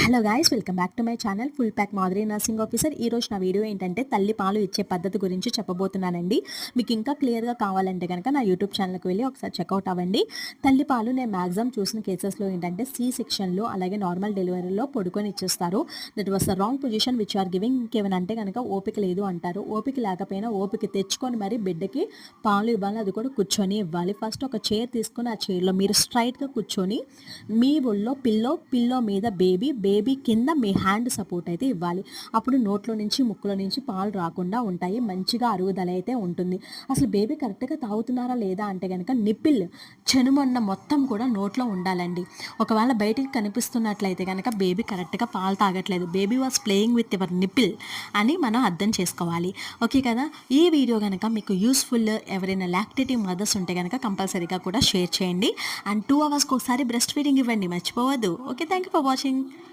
Hello guys, welcome back to my channel full pack Madhuri nursing officer. ఈ రోజు నా video ఏంటంటే తల్లి పాలు ఇచ్చే పద్ధతి గురించి చెప్పబోతున్నానండి. మీకు ఇంకా క్లియర్గా కావాలంటే కనుక నా యూట్యూబ్ ఛానల్కి వెళ్ళి ఒకసారి చెక్అవుట్ అవ్వండి. తల్లి పాలు నేను మ్యాక్సిమం చూసిన కేసెస్లో ఏంటంటే సి సెక్షన్లో అలాగే నార్మల్ డెలివరీలో పడుకొని ఇచ్చేస్తారు. That was the wrong position which are giving. ఇంకేమైనా అంటే కనుక ఓపిక లేదు అంటారు. ఓపిక లేకపోయినా ఓపిక తెచ్చుకొని మరి బిడ్డకి పాలు ఇవ్వాలి, అది కూడా కూర్చొని ఇవ్వాలి. ఫస్ట్ ఒక చైర్ తీసుకొని ఆ చైర్లో మీరు స్ట్రైట్గా కూర్చొని మీ ఒళ్ళో పిల్లో మీద బేబీ కింద మీ హ్యాండ్ సపోర్ట్ అయితే ఇవ్వాలి. అప్పుడు నోట్లో నుంచి ముక్కులో నుంచి పాలు రాకుండా ఉంటాయి, మంచిగా అరుగుదల అయితే ఉంటుంది. అసలు బేబీ కరెక్ట్గా తాగుతున్నారా లేదా అంటే కనుక నిప్పిల్ చెనుమొన్న మొత్తం కూడా నోట్లో ఉండాలండి. ఒకవేళ బయటికి కనిపిస్తున్నట్లయితే కనుక బేబీ కరెక్ట్గా పాలు తాగట్లేదు, baby was playing with your nipple అని మనం అర్థం చేసుకోవాలి. ఓకే కదా. ఈ వీడియో కనుక మీకు యూస్ఫుల్, ఎవరైనా లాక్టేటివ్ మదర్స్ ఉంటే కనుక కంపల్సరీగా కూడా షేర్ చేయండి. అండ్ 2 అవర్స్కి ఒకసారి బ్రెస్ట్ ఫీడింగ్ ఇవ్వండి, మర్చిపోవద్దు. Okay, thank you for watching.